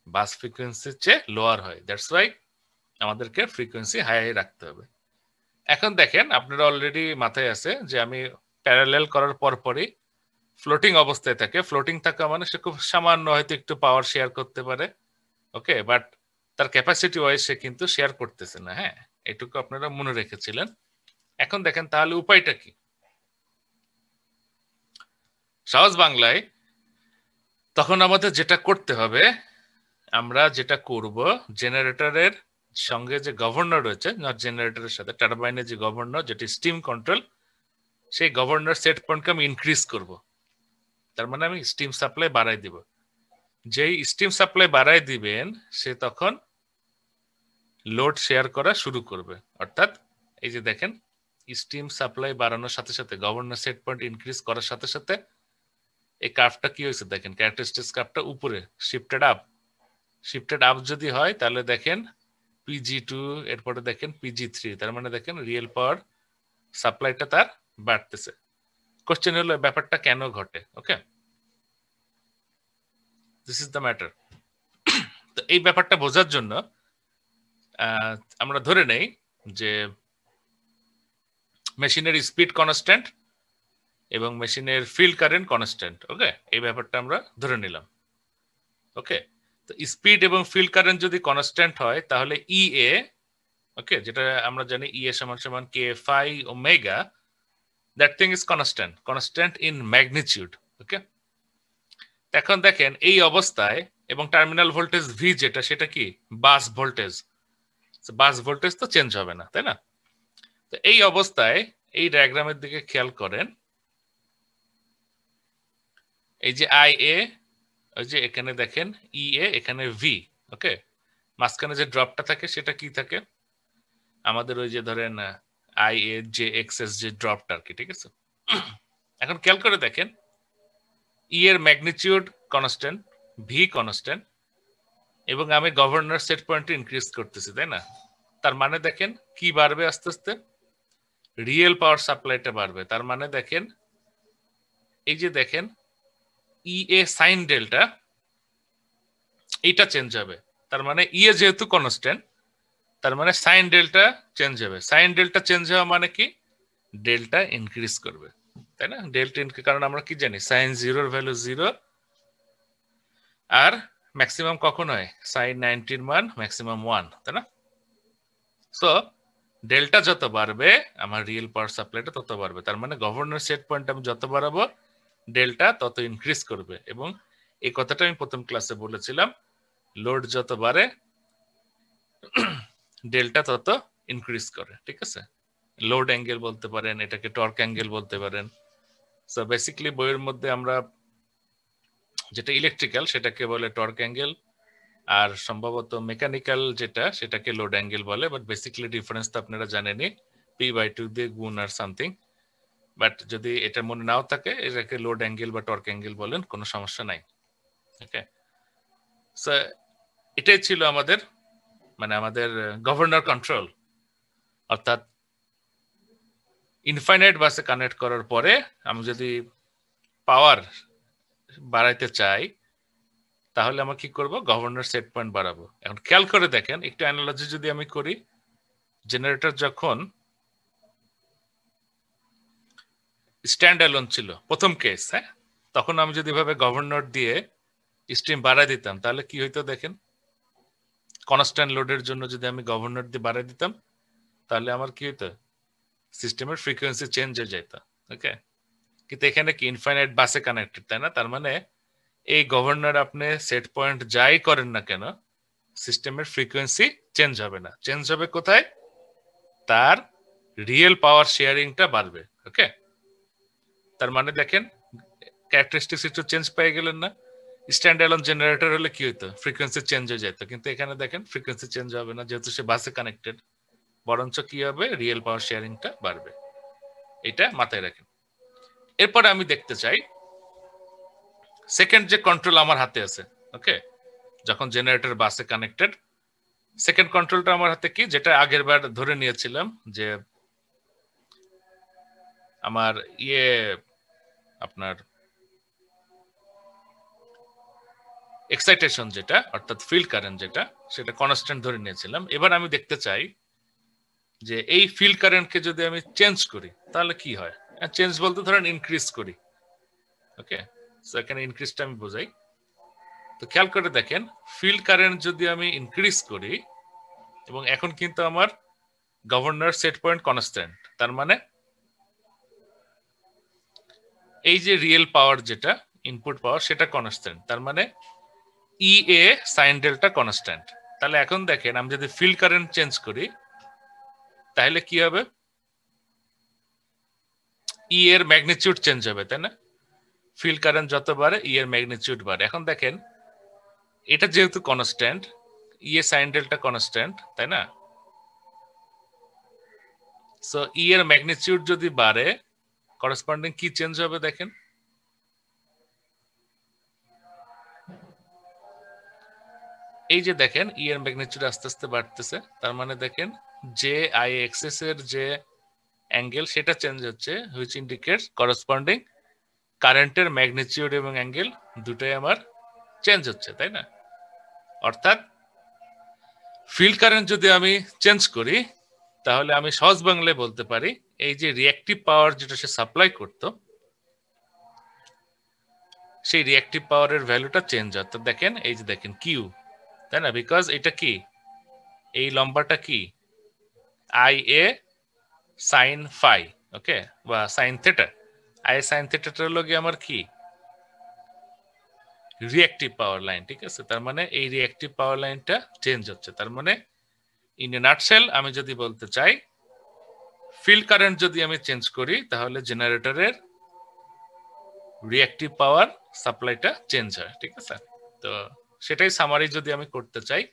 বাস ফ্রিকোয়েন্সির চেয়ে লোয়ার হয়, দ্যাটস ওয়াই আমাদেরকে ফ্রিকোয়েন্সি হাই রাখতে হবে। এখন দেখেন আপনারা অলরেডি মাথায় আছে যে আমি প্যারালেল করার পরপরই ফ্লোটিং অবস্থায় থাকে। ফ্লোটিং থাকা মানে সে খুব সামান্য হয়তো একটু পাওয়ার শেয়ার করতে পারে। ওকে, বাট তার ক্যাপাসিটি ওয়াইজ সে কিন্তু শেয়ার করতেছে না। হ্যাঁ, এটুকু আপনারা মনে রেখেছিলেন। এখন দেখেন তাহলে উপায়টা কি? সহজ বাংলায় তখন আমাদের যেটা করতে হবে, আমরা যেটা করব, জেনারেটরের সঙ্গে যে গভর্নর রয়েছে, জেনারেটরের সাথে টারবাইনের যে গভর্নর, যেটি স্টিম কন্ট্রোল, সেই গভর্নর সেট পয়েন্টকে আমি ইনক্রিজ করব। তার মানে আমি স্টিম সাপ্লাই বাড়াই দিব। যেই স্টিম সাপ্লাই বাড়াই দিবেন, সে তখন লোড শেয়ার করা শুরু করবে। অর্থাৎ এই যে দেখেন, স্টিম সাপ্লাই বাড়ানোর সাথে সাথে, গভর্নর সেট পয়েন্ট ইনক্রিজ করার সাথে সাথে এই কার্ভটা কি হয়েছে দেখেন, ক্যারেক্টারিস্টিক্স কার্ভটা উপরে শিফটেড আপ যদি হয়, তাহলে দেখেন PG2, এরপরে দেখেন PG3। তার মানে দেখেন রিয়েল পাওয়ার সাপ্লাইটা তার বাড়তেছে। কোশ্চেন হলো ব্যাপারটা কেন ঘটে। ওকে, দিস ইজ দ্য ম্যাটার। তো এই ব্যাপারটা বোঝার জন্য আমরা ধরে নেই যে মেশিনের স্পিড কনস্ট্যান্ট এবং মেশিনের ফিল্ড কারেন্ট কনস্ট্যান্ট। ওকে, এই ব্যাপারটা আমরা ধরে নিলাম। ওকে, তো স্পিড এবং ফিল্ড কারেন্ট যদি কনস্ট্যান্ট হয়, তাহলে EA, ওকে, যেটা আমরা জানি EA সমান সমান K phi omega, that thing is constant in magnitude. ওকে, এখন দেখেন এই অবস্থায়, এবং টার্মিনাল ভোল্টেজ V যেটা, সেটা কি বাস ভোল্টেজ। বাস ভোল্টেজ তো চেঞ্জ হবে না, তাই না? তো এই অবস্থায় এই ডায়াগ্রামের দিকে খেয়াল করেন, এই যে IA, ওই যে এখানে দেখেন EA, এখানে V। ওকে, মাঝখানে যে ড্রপটা থাকে সেটা কি থাকে? আমাদের ওই যে ধরেন IAJXS যে ড্রপটা আর কি, ঠিক আছে? এখন খেয়াল করে দেখেন, E এর ম্যাগনিটিউড কনস্ট্যান্ট, V কনস্ট্যান্ট, এবং আমি গভর্নর সেট পয়েন্ট ইনক্রিজ করতেছি, তাই না? তার মানে দেখেন কি বাড়বে আস্তে আস্তে? রিয়েল পাওয়ার সাপ্লাইটা বাড়বে। তার মানে দেখেন এই যে দেখেন EA সাইন ডেল্টা, এইটা চেঞ্জ হবে। তার মানে EA যেহেতু কনস্ট্যান্ট, তার মানে সাইন ডেল্টা চেঞ্জ হবে। সাইন ডেল্টা চেঞ্জ হওয়া মানে কি? ডেল্টা ইনক্রিজ করবে, তাই না? ডেল্টা ইনক্রিজ, কারণ আমরা কি জানি সাইন 0 ভ্যালু 0, আর ম্যাক্সিমাম কখন হয়? সাইন 90 মান ম্যাক্সিমাম 1, তাই না? সো ডেল্টা যত বাড়বে আমার রিয়েল পাওয়ার সাপ্লাইটা তত বাড়বে। তার মানে গভর্নর সেট পয়েন্ট আমি যত বাড়াবো, ডেল্টা তত ইনক্রিজ করবে। এবং এই কথাটা আমি প্রথম ক্লাসে বলেছিলাম, লোড যত বাড়ে ডেল্টা তত ইনক্রিজ করে। ঠিক আছে, লোড অ্যাঙ্গেল বলতে পারেন, এটাকে টর্ক অ্যাঙ্গেল বলতে পারেন। সো বেসিক্যালি বইয়ের মধ্যে আমরা যেটা ইলেকট্রিক্যাল সেটাকে বলে টর্ক অ্যাঙ্গেল, আর সম্ভবত মেকানিক্যাল যেটা সেটাকে লোড অ্যাঙ্গেল বলে। বাট বেসিক্যালি ডিফারেন্স তো আপনারা জানেনই, P/2 দিয়ে গুণ আর সামথিং। বাট যদি এটা মনে নাও থাকে, এটাকে লোড অ্যাঙ্গেল বা টর্ক অ্যাঙ্গেল বলেন, কোনো সমস্যা নাই। ওকে, সো এটাই ছিল আমাদের আমাদের গভর্নর কন্ট্রোল। অর্থাৎ ইনফাইনাইট বাসে কানেক্ট করার পরে আমি যদি পাওয়ার বাড়াইতে চাই তাহলে আমরা কি করব, গভর্নর সেট পয়েন্ট বাড়াবো। এখন খেয়াল করে দেখেন, একটু অ্যানালজি যদি আমি করি, জেনারেটর যখন স্ট্যান্ড অ্যালোন ছিল প্রথম কেস, হ্যাঁ, তখন আমি যদি এভাবে গভর্নর দিয়ে স্ট্রিম বাড়াই দিতাম তাহলে কি হইতো দেখেন, কনস্ট্যান্ট লোডের জন্য যদি আমি গভর্নর দিয়ে বাড়াই দিতাম তাহলে আমার কি হইতো, সিস্টেমের ফ্রিকোয়েন্সি চেঞ্জ হয়ে যেত। ওকে, কিন্তু এখানে কি ইনফাইনাইট বাসে কানেক্টেড, তাই না? তার মানে এই গভর্নর আপনি সেট পয়েন্ট যাই করেন না কেন, সিস্টেমের ফ্রিকোয়েন্সি চেঞ্জ হবে না। চেঞ্জ হবে কোথায়? তার রিয়েল পাওয়ার শেয়ারিংটা বাড়বে। ওকে, তার মানে দেখেন ক্যারেক্টারিস্টিক্স একটু চেঞ্জ পেয়ে গেলেন না? স্ট্যান্ড অ্যালোন জেনারেটর হলে কি হইতো, ফ্রিকোয়েন্সি চেঞ্জ হয়ে যেত, কিন্তু এখানে দেখেন ফ্রিকোয়েন্সি চেঞ্জ হবে না, যেহেতু সে বাসে কানেক্টেড। বরঞ্চ কি হবে, রিয়েল পাওয়ার শেয়ারিংটা বাড়বে। এটা মাথায় রাখেন। এরপরে আমি দেখতে চাই সেকেন্ড যে কন্ট্রোল আমার হাতে আছে। ওকে, যখন জেনারেটর বাসে কানেক্টেড, সেকেন্ড কন্ট্রোলটা আমার হাতে কি, যেটা আগের বার ধরে নিয়েছিলাম যে আমার আপনার এক্সাইটেশন যেটা, অর্থাৎ ফিল্ড কারেন্ট যেটা, সেটা কনস্ট্যান্ট ধরে নিয়েছিলাম। এবার আমি দেখতে চাই যে এই ফিল্ড কারেন্টকে যদি আমি চেঞ্জ করি তাহলে কি হয়। চেঞ্জ বলতে ধরেন ইনক্রিজ করি। ওকে, সো এখানে ইনক্রিজটা আমি বোঝাই। তো খেয়াল করে দেখেন, ফিল্ড কারেন্ট যদি আমি ইনক্রিজ করি, এবং এখন কিন্তু আমার গভর্নর সেট পয়েন্ট কনস্ট্যান্ট, তার মানে এই যে রিয়েল পাওয়ার যেটা ইনপুট পাওয়ার সেটা কনস্ট্যান্ট, তার মানে ইএ সাইন ডেল্টা কনস্ট্যান্ট। তাহলে এখন দেখেন আমি যদি ফিল্ড কারেন্ট চেঞ্জ করি তাহলে কি হবে, ই এর ম্যাগনিটিউড চেঞ্জ হবে, তাই না? ফিল্ড কারেন্ট যত বাড়ে ই এর ম্যাগনিটিউড বাড়ে। এখন দেখেন এটা যেহেতু কনস্ট্যান্ট, ই এর সাইন ডেল্টা কনস্ট্যান্ট, তাই না? সো ই এর ম্যাগনিটিউড যদি বাড়ে, করসপন্ডিং কি চেঞ্জ হবে দেখেন, এই যে দেখেন ই এর ম্যাগনিটিউড আস্তে আস্তে বাড়তেছে। তার মানে দেখেন যে আই এক্সএস এর যে অ্যাঙ্গেল সেটা চেঞ্জ হচ্ছে, হুইচ ইন্ডিকেটস করসপন্ডিং কারেন্টের ম্যাগনিটিউড এবং অ্যাঙ্গেল দুটোই আমার চেঞ্জ হচ্ছে, তাই না? অর্থাৎ ফিল্ড কারেন্ট যদি আমি চেঞ্জ করি তাহলে আমি সহজ বাংলায় বলতে পারি এই যে রিঅ্যাক্টিভ পাওয়ার যেটা সে সাপ্লাই করতো, সেই রিঅ্যাক্টিভ পাওয়ারের ভ্যালুটা চেঞ্জ হয়। তো দেখেন এই যে দেখেন কিউ, তাই না? বিকজ এটা কি, এই লম্বাটা কি, আই এ সাইন ফাই, ওকে, বা সাইন থেটা। আই সাইন থেটাটা হলো গিয়ে আমার কি, রিঅ্যাক্টিভ পাওয়ার লাইন। ঠিক আছে, তার মানে এই রিঅ্যাক্টিভ পাওয়ার লাইনটা চেঞ্জ হচ্ছে। তার মানে ইন এ নাটশেল আমি যদি বলতে চাই, ফিল্ড কারেন্ট যদি আমি চেঞ্জ করি তাহলে জেনারেটরের রিঅ্যাক্টিভ পাওয়ার সাপ্লাইটা চেঞ্জ হয়। ঠিক আছে, তো সেটাই সামারি যদি আমি করতে চাই,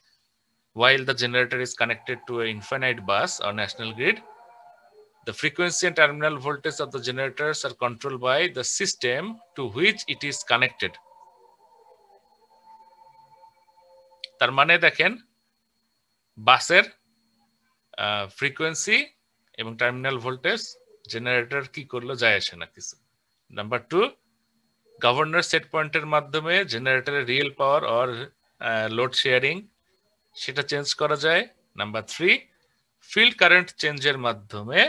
while the generator is connected to an infinite bus or national grid, the frequency and terminal voltage of the generators are controlled by the system to which it is connected. তার মানে দেখেন বাসের frequency এবং terminal voltage generator কি করলো যায় আসে না কিছু। নাম্বার 2, গভর্নর সেট পয়েন্টের মাধ্যমে জেনারেটরের real power or load sharing সেটা চেঞ্জ করা যায়। নাম্বার 3, ফিল্ড কারেন্ট চেঞ্জের মাধ্যমে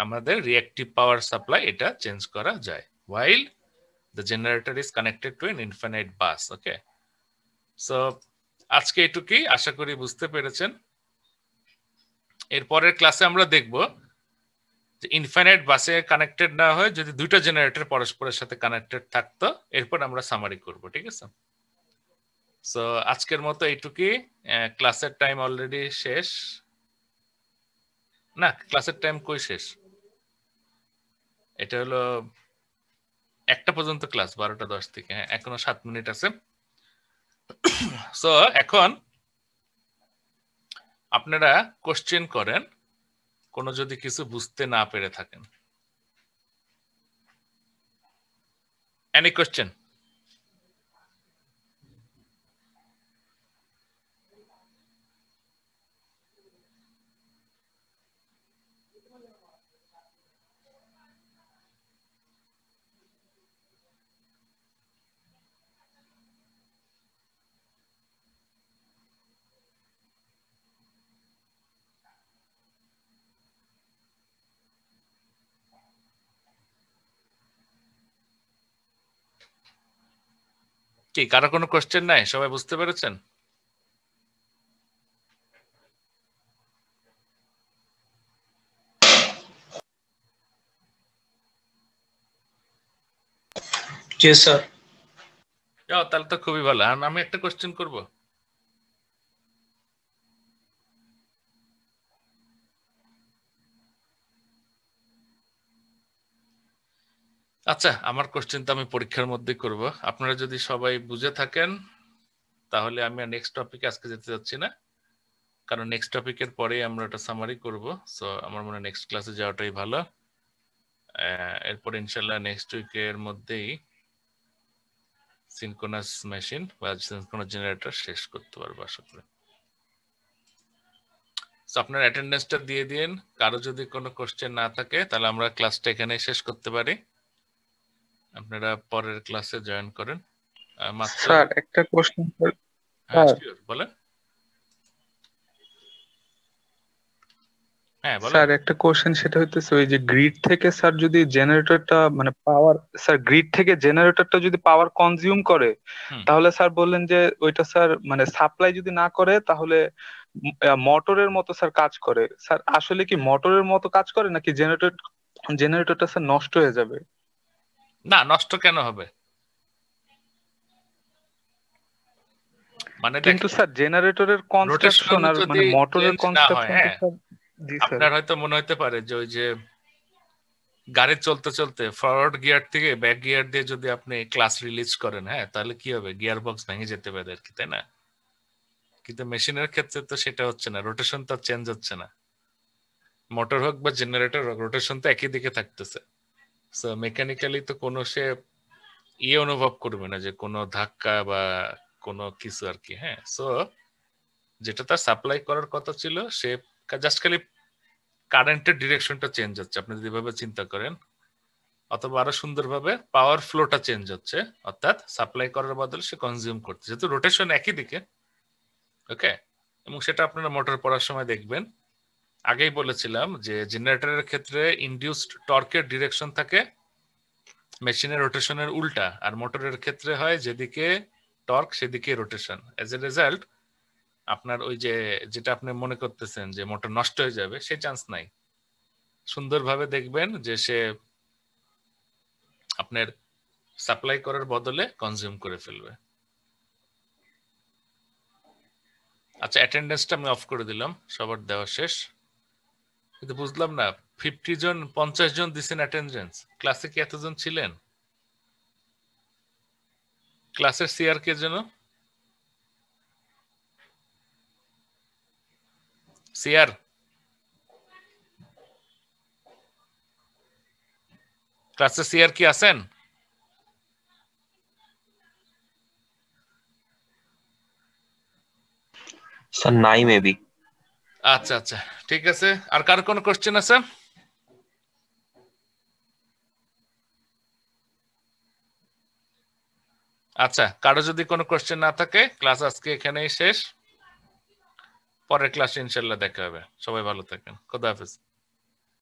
আমাদের রিঅ্যাক্টিভ পাওয়ার সাপ্লাই এটা চেঞ্জ করা যায় while the generator is connected to an infinite bus. Okay, so আজকে এটুকুই, আশা করি বুঝতে পেরেছেন। এর পরের ক্লাসে আমরা দেখব ইনফাইনাইট বাসে কানেক্টেড না হয় যদি দুইটা জেনারেটর পরস্পরের সাথে কানেক্টেড থাকতো, এরপর আমরা সামারি করব, ঠিক আছে? সো আজকের মতো এইটুকুই। ক্লাসের টাইম অলরেডি শেষ না, ক্লাসের টাইম কই শেষ? এটা হলো 1টা পর্যন্ত ক্লাস, 12টা 10 থেকে। হ্যাঁ, এখনো 7 মিনিট আছে। সো এখন আপনারা কোশ্চেন করেন কোনো যদি কিছু বুঝতে না পেরে থাকেন। Any question? কি কারো কোনো কোশ্চেন নাই? সবাই বুঝতে পেরেছেন? জি স্যার। তাহলে তো খুবই ভালো। আমি একটা কোশ্চেন করব। আচ্ছা, আমার কোশ্চেন তো আমি পরীক্ষার মধ্যে করব। আপনারা যদি সবাই বুঝে থাকেন তাহলে আমি নেক্সট টপিকে আজকে যেতে যাচ্ছি না, কারণ নেক্সট টপিকের পরেই আমরা একটা সামারি করব। সো আমার মনে হয় নেক্সট ক্লাসে যাওয়াটাই ভালো। এরপর ইনশাল্লাহ নেক্সট উইকের মধ্যেই সিনক্রোনাস মেশিন বা সিনক্রোনাস জেনারেটর শেষ করতে পারবো আশা করি। সো আপনার অ্যাটেন্ডেন্সটা দিয়ে দিন। কারো যদি কোনো কোশ্চেন না থাকে তাহলে আমরা ক্লাসটা এখানে শেষ করতে পারি। আপনারা পরের ক্লাসে জয়েন করেন। মাত্র স্যার একটা কোশ্চেন হ্যাঁ, স্যার। শিওর বলেন। হ্যাঁ বলেন। স্যার একটা কোশ্চেন, সেটা হইতেছে ওই যে গ্রিড থেকে স্যার যদি জেনারেটরটা মানে পাওয়ার, স্যার গ্রিড থেকে জেনারেটরটা যদি পাওয়ার কনজিউম করে, হুম। তাহলে স্যার বললেন যে ওইটা স্যার মানে সাপ্লাই যদি না করে তাহলে মোটরের মতো স্যার কাজ করে। স্যার আসলে কি মোটরের মতো কাজ করে নাকি জেনারেটরটা স্যার নষ্ট হয়ে যাবে? না, নষ্ট কেন হবে? মানে কিন্তু দেখেন, স্যার জেনারেটরের রোটেশন কনস্ট্রাকশন আর যদি মানে মোটরের চেঞ্জ না হয়, কনস্ট্রাকশন তো হ্যাঁ, স্যার। জি স্যার। আপনার হয়তো মনে হতে পারে যে ওই যে গাড়ি চলতে চলতে ফরওয়ার্ড গিয়ার থেকে ব্যাক গিয়ার দিয়ে যদি আপনি ক্লাস রিলিজ করেন, হ্যাঁ, তাহলে কি হবে? গিয়ার বক্স ভেঙে যেতে পারে আর কি, তাই না? কিন্তু মেশিনের ক্ষেত্রে তো সেটা হচ্ছে না, রোটেশন তো চেঞ্জ হচ্ছে না। মোটর হোক বা জেনারেটর হোক, রোটেশন তো একই দিকে থাকতেছে। সো মেকানিক্যালি তো কোনো সে অনুভব করবে না যে কোনো ধাক্কা বা কোনো কিছু আর কি। হ্যাঁ, সো যেটা তার সাপ্লাই করার কথা ছিল সে জাস্ট খালি কারেন্টের ডিরেকশনটা চেঞ্জ হচ্ছে, আপনি যদি এভাবে চিন্তা করেন। অথবা আরো সুন্দরভাবে পাওয়ার ফ্লোটা চেঞ্জ হচ্ছে, অর্থাৎ সাপ্লাই করার বদলে সে কনজিউম করছে, যেহেতু রোটেশন একই দিকে। ওকে, এবং সেটা আপনারা মোটর পড়ার সময় দেখবেন। আগেই বলেছিলাম যে জেনারেটরের ক্ষেত্রে ইনডিউসড টর্কের ডিরেকশন থাকে মেশিনের রোটেশনের উল্টা, আর মোটরের ক্ষেত্রে হয় যেদিকে টর্ক সেদিকে রোটেশন। এজ এ রেজাল্ট আপনার ওই যে যেটা আপনি মনে করতেছেন যে মোটর নষ্ট হয়ে যাবে, সে চান্স নাই। সুন্দরভাবে দেখবেন যে সে আপনার সাপ্লাই করার বদলে কনজিউম করে ফেলবে। আচ্ছা, অ্যাটেন্ডেন্সটা আমি অফ করে দিলাম, সবার দেওয়া শেষ। কিন্তু বুঝলাম না, 50 জন 50 জন দিচ্ছেন অ্যাটেন্ডেন্স, ক্লাসে কি এতজন ছিলেন? ক্লাসের সিআর কে যেন? সিআর ক্লাসে সিআর কি আছেন? স্যার নাই মেবি। আচ্ছা আচ্ছা, ঠিক আছে। আর কার কোনো কোশ্চেন আছে? আচ্ছা, কারো যদি কোনো কোশ্চেন না থাকে, ক্লাস আজকে এখানেই শেষ। পরের ক্লাসে ইনশাল্লাহ দেখা হবে। সবাই ভালো থাকেন। খোদা হাফেজ।